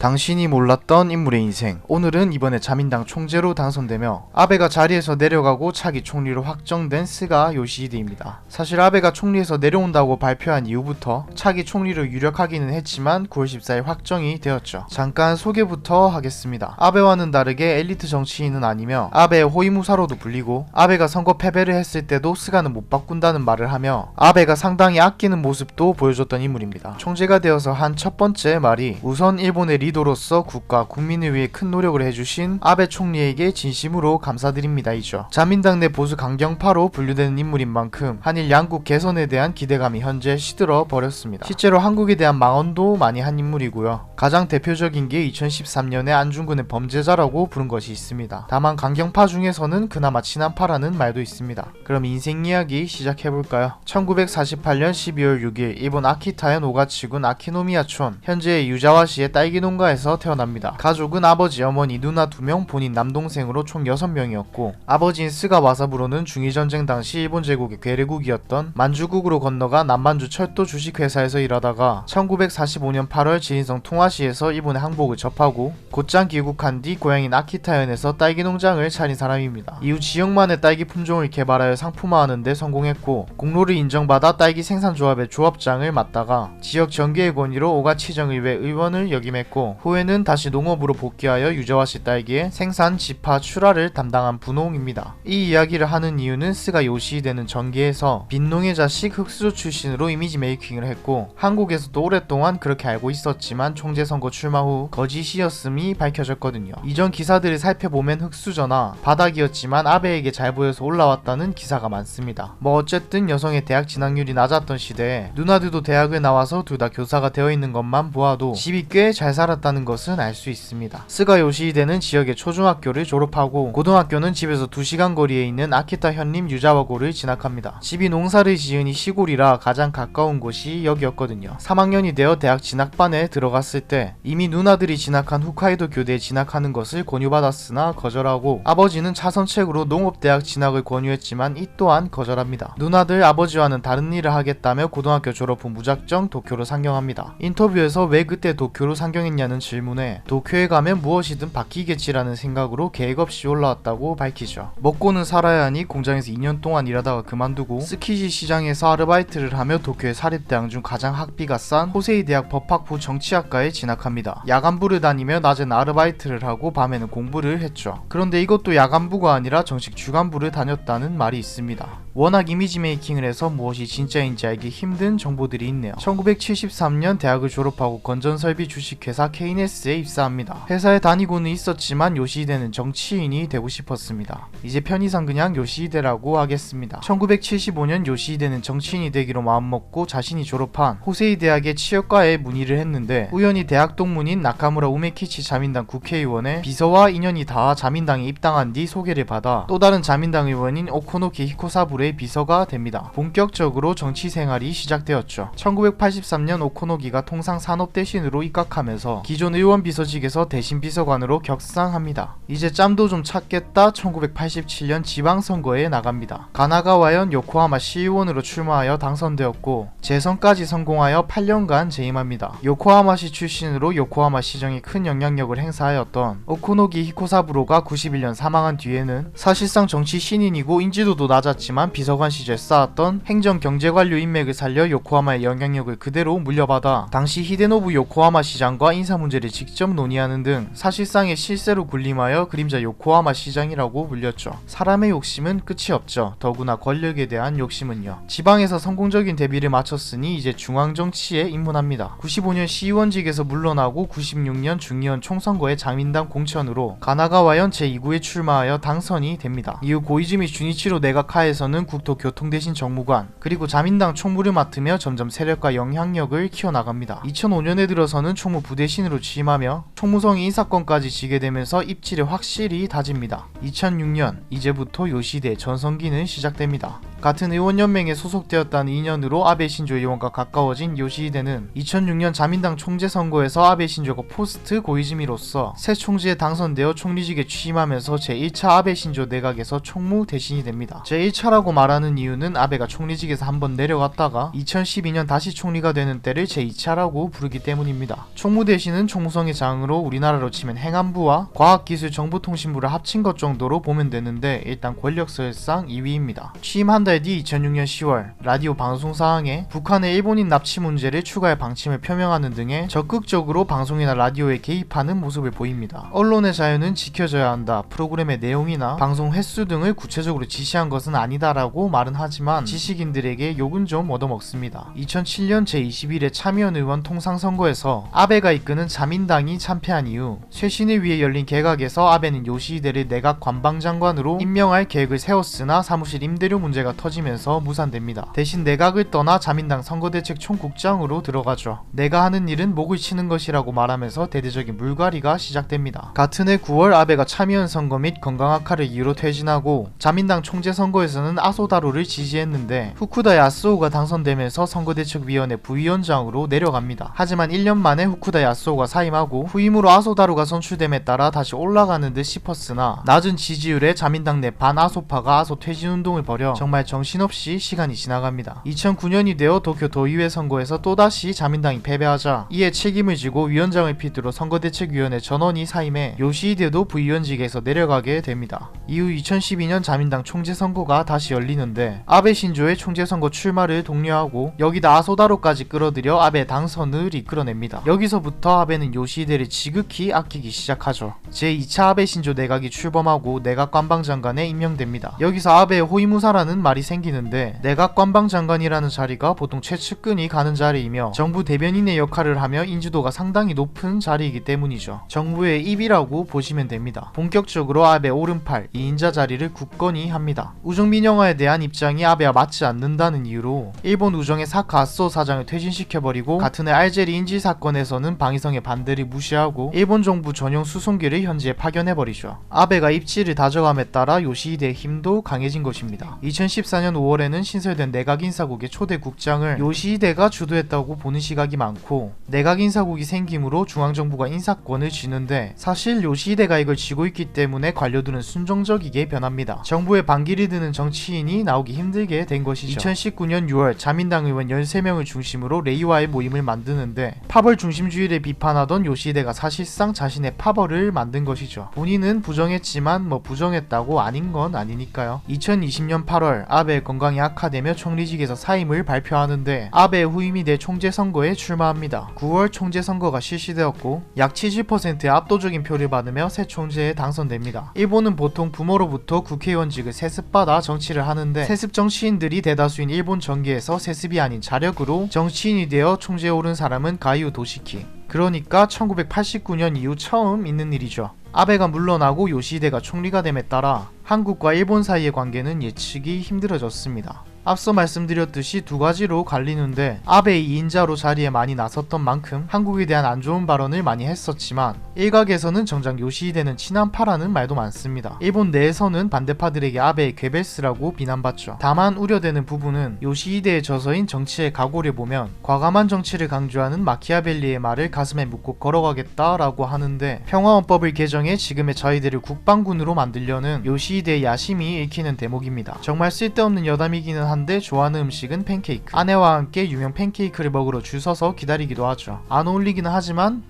당신이 몰랐던 인물의 인생. 오늘은 이번에 자민당 총재로 당선되며 아베가 자리에서 내려가고 차기 총리로 확정된 스가 요시히데입니다. 사실 아베가 총리에서 내려온다고 발표한 이후부터 차기 총리로 유력하기는 했지만 9월 14일 확정이 되었죠. 잠깐 소개부터 하겠습니다. 아베와는 다르게 엘리트 정치인은 아니며 아베의 호위무사로도 불리고 아베가 선거 패배를 했을 때도 스가는 못 바꾼다는 말을 하며 아베가 상당히 아끼는 모습도 보여줬던 인물입니다. 총재가 되어서 한 첫 번째 말이 우선 일본의 리더로서 국가 국민을 위해 큰 노력을 해주신 아베 총리에게 진심으로 감사드립니다 이죠. 자민당 내 보수 강경파로 분류되는 인물인 만큼 한일 양국 개선에 대한 기대감이 현재 시들어 버렸습니다. 실제로 한국에 대한 망언도 많이 한 인물이고요. 가장 대표적인 게 2013년에 안중근의 범죄자라고 부른 것이 있습니다. 다만 강경파 중에서는 그나마 친한파라는 말도 있습니다. 그럼 인생 이야기 시작해볼까요? 1948년 12월 6일 일본 아키타현 오가치군 아키노미야촌 현재의 유자와시의 딸기 농가에서 태어납니다. 가족은 아버지, 어머니, 누나 2명, 본인 남동생으로 총 6명이었고 아버지인 스가 와사부로는 중일전쟁 당시 일본 제국의 괴뢰국이었던 만주국으로 건너가 남만주 철도 주식회사에서 일하다가 1945년 8월 지린성 통화시에서 일본의 항복을 접하고 곧장 귀국한 뒤 고향인 아키타현에서 딸기 농장을 차린 사람입니다. 이후 지역만의 딸기 품종을 개발하여 상품화하는 데 성공했고 공로를 인정받아 딸기 생산조합의 조합장을 맡다가 지역 정계의 권위로 오가치정의회 의원을 역임했고 후에는 다시 농업으로 복귀하여 유자와시 딸기의 생산, 지파, 출하를 담당한 분홍입니다. 이 이야기를 하는 이유는 스가 요시히데는 정계에서 빈농의 자식 흑수저 출신으로 이미지 메이킹을 했고 한국에서도 오랫동안 그렇게 알고 있었지만 총재 선거 출마 후 거짓이었음이 밝혀졌거든요. 이전 기사들을 살펴보면 흑수저나 바닥이었지만 아베에게 잘 보여서 올라왔다는 기사가 많습니다. 어쨌든 여성의 대학 진학률이 낮았던 시대에 누나들도 대학을 나와서 둘 다 교사가 되어 있는 것만 보아도 집이 꽤 잘 살았다는 것은 알 수 있습니다. 스가 요시히데는 지역의 초중학교를 졸업하고 고등학교는 집에서 2시간 거리에 있는 아키타 현림 유자와고를 진학합니다. 집이 농사를 지으니 시골이라 가장 가까운 곳이 여기였거든요. 3학년이 되어 대학 진학반에 들어갔을 때 이미 누나들이 진학한 홋카이도 교대에 진학하는 것을 권유받았으나 거절하고 아버지는 차선책으로 농업대학 진학을 권유했지만 이 또한 거절합니다. 누나들 아버지와는 다른 일을 하겠다며 고등학교 졸업 후 무작정 도쿄로 상경합니다. 인터뷰에서 왜 그때 도쿄로 상경했냐는 질문에 도쿄에 가면 무엇이든 바뀌겠지라는 생각으로 계획 없이 올라왔다고 밝히죠. 먹고는 살아야 하니 공장에서 2년 동안 일하다가 그만두고 스키지 시장에서 아르바이트를 하며 도쿄의 사립대학 중 가장 학비가 싼 호세이 대학 법학부 정치학과에 진학합니다. 야간부를 다니며 낮에는 아르바이트를 하고 밤에는 공부를 했죠. 그런데 이것도 야간부가 아니라 정식 주간부를 다녔다는 말이 있습니다. 워낙 이미지 메이킹을 해서 무엇이 진짜인지 알기 힘든 정보들이 있네요. 1973년 대학을 졸업하고 건전설비 주식회사 KNS에 입사합니다. 회사에 다니고는 있었지만 요시히데는 정치인이 되고 싶었습니다. 이제 편의상 그냥 요시히데라고 하겠습니다. 1975년 요시히데는 정치인이 되기로 마음먹고 자신이 졸업한 호세이 대학의 치역과에 문의를 했는데 우연히 대학 동문인 나카무라 우메키치 자민당 국회의원의 비서와 인연이 닿아 자민당에 입당한 뒤 소개를 받아 또 다른 자민당 의원인 오코노키 히코사부의 비서가 됩니다. 본격적으로 정치 생활이 시작되었죠. 1983년 오코노기가 통상산업대신으로 입각하면서 기존 의원 비서직에서 대신 비서관으로 격상합니다. 이제 짬도 좀 찼겠다 1987년 지방선거에 나갑니다. 가나가와현 요코하마 시의원으로 출마하여 당선되었고 재선까지 성공하여 8년간 재임합니다. 요코하마시 출신으로 요코하마 시정에 큰 영향력을 행사하였던 오코노기 히코사부로가 91년 사망한 뒤에는 사실상 정치 신인이고 인지도도 낮았지만 비서관 시절 쌓았던 행정 경제관료 인맥을 살려 요코하마의 영향력을 그대로 물려받아 당시 히데노부 요코하마 시장과 인사 문제를 직접 논의하는 등 사실상의 실세로 군림하여 그림자 요코하마 시장이라고 불렸죠. 사람의 욕심은 끝이 없죠. 더구나 권력에 대한 욕심은요. 지방에서 성공적인 데뷔를 마쳤으니 이제 중앙정치에 입문합니다. 95년 시의원직에서 물러나고 96년 중의원 총선거에 자민당 공천으로 가나가와현 제2구에 출마하여 당선이 됩니다. 이후 고이즈미 주니치로 내각 하에서는 국토교통대신 정무관 그리고 자민당 총무를 맡으며 점점 세력과 영향력을 키워나갑니다. 2005년에 들어서는 총무 부대신으로 취임하며 총무성이 인사권까지 지게 되면서 입지를 확실히 다집니다. 2006년 이제부터 요시히데의 전성기는 시작됩니다. 같은 의원연맹에 소속되었다는 인연으로 아베 신조 의원과 가까워진 요시히데는 2006년 자민당 총재 선거에서 아베 신조가 포스트 고이즈미로서 새 총재에 당선되어 총리직에 취임하면서 제1차 아베 신조 내각에서 총무 대신이 됩니다. 제1차라고 말하는 이유는 아베가 총리직에서 한번 내려갔다가 2012년 다시 총리가 되는 때를 제2차라고 부르기 때문입니다. 총무 대신은 총무성의 장으로 우리나라로 치면 행안부와 과학기술정보통신부를 합친 것 정도로 보면 되는데 일단 권력서열상 2위입니다. 취임 한 달 뒤 2006년 10월 라디오 방송사항에 북한의 일본인 납치 문제를 추가할 방침을 표명하는 등의 적극적으로 방송이나 라디오에 개입하는 모습을 보입니다. 언론의 자유는 지켜져야 한다. 프로그램의 내용이나 방송 횟수 등을 구체적으로 지시한 것은 아니다라고 말은 하지만 지식인들에게 욕은 좀 얻어먹습니다. 2007년 제21회 참의원 의원 통상선거에서 아베가 이끄는 자민당이 참패한 이후 쇄신을 위해 열린 개각에서 아베는 요시히데를 내각 관방장관으로 임명할 계획을 세웠으나 사무실 임대료 문제가 터지면서 무산됩니다. 대신 내각을 떠나 자민당 선거대책 총국장으로 들어가죠. 내가 하는 일은 목을 치는 것이라고 말하면서 대대적인 물갈이가 시작됩니다. 같은 해 9월 아베가 참의원 선거 및 건강 악화를 이유로 퇴진하고 자민당 총재 선거에서는 아소다로를 지지했는데 후쿠다 야스오가 당선되면서 선거대책위원회 부위원장으로 내려갑니다. 하지만 1년 만에 후쿠다 야스오가 사임하고 후임으로 아소다로가 선출됨에 따라 다시 올라가는 듯 싶었으나 낮은 지지율에 자민당 내 반아소파가 아소 퇴진운동을 벌여 정말 정신없이 시간이 지나갑니다. 2009년이 되어 도쿄 도의회 선거에서 또다시 자민당이 패배하자 이에 책임을 지고 위원장을 필두로 선거대책위원회 전원이 사임해 요시히데도 부위원직에서 내려가게 됩니다. 이후 2012년 자민당 총재 선거가 다시 열리는데 아베 신조의 총재 선거 출마를 독려하고 여기다 아소다로까지 끌어들여 아베 당선을 이끌어냅니다. 여기서부터 아베는 요시히데를 지극히 아끼기 시작하죠. 제2차 아베 신조 내각이 출범하고 내각관방장관에 임명됩니다. 여기서 아베의 호위무사라는 말이 생기는데 내각관방장관이라는 자리가 보통 최측근이 가는 자리이며 정부 대변인의 역할을 하며 인지도가 상당히 높은 자리이기 때문이죠. 정부의 입이라고 보시면 됩니다. 본격적으로 아베 오른팔 2인자 자리를 굳건히 합니다. 우정민영화에 대한 입장이 아베와 맞지 않는다는 이유로 일본 우정의 사카 아소 사장을 퇴진시켜버리고 같은 해 알제리 인질 사건에서는 방위성의 반대를 무시하고 일본 정부 전용 수송기를 현지에 파견해버리죠. 아베가 입지를 다져감에 따라 요시히데의 힘도 강해진 것입니다. 2014년 5월에는 신설된 내각인사국의 초대 국장을 요시히데가 주도했다고 보는 시각이 많고 내각인사국이 생김으로 중앙정부가 인사권을 쥐는데 사실 요시히데가 이걸 쥐고 있기 때문에 관료들은 순종적이게 변합니다. 정부의 반기를 드는 정치인이 나오기 힘들게 된 것이죠. 2019년 6월 자민당 의원 13명을 중심으로 레이와의 모임을 만드는데 파벌 중심주의를 비판하던 요시히데가 사실상 자신의 파벌을 만든 것이죠. 본인은 부정했지만 부정했다고 아닌 건 아니니까요. 2020년 8월 아베의 건강이 악화되며 총리직에서 사임을 발표하는데 아베의 후임이 될 총재 선거에 출마합니다. 9월 총재 선거가 실시되었고 약 70%의 압도적인 표를 받으며 새 총재에 당선됩니다. 일본은 보통 부모로부터 국회의원직을 세습받아 정치를 하는데 세습 정치인들이 대다수인 일본 정계에서 세습이 아닌 자력으로 정치인이 되어 총재에 오른 사람은 가이우 도시키. 그러니까 1989년 이후 처음 있는 일이죠. 아베가 물러나고 요시히데가 총리가 됨에 따라 한국과 일본 사이의 관계는 예측이 힘들어졌습니다. 앞서 말씀드렸듯이 두 가지로 갈리는데 아베의 2인자로 자리에 많이 나섰던 만큼 한국에 대한 안 좋은 발언을 많이 했었지만 일각에서는 정작 요시히데는 친한파라는 말도 많습니다. 일본 내에서는 반대파들에게 아베의 괴벨스라고 비난받죠. 다만 우려되는 부분은 요시히데의 저서인 정치의 각오를 보면 과감한 정치를 강조하는 마키아벨리의 말을 가슴에 묻고 걸어가겠다라고 하는데 평화헌법을 개정해 지금의 저희들을 국방군으로 만들려는 요시히데의 야심이 읽히는 대목입니다. 정말 쓸데없는 여담이기는 한데 좋아하는 음식은 팬케이크. 아내와 함께 유명 팬케이크를 먹으러 줄 서서 기다리기도 하죠. 안 어울리기는 하지만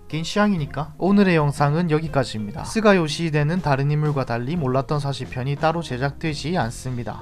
개인 취향이니까. 오늘의 영상은 여기까지입니다. 스가 요시히데는 다른 인물과 달리 몰랐던 사실 편이 따로 제작되지 않습니다.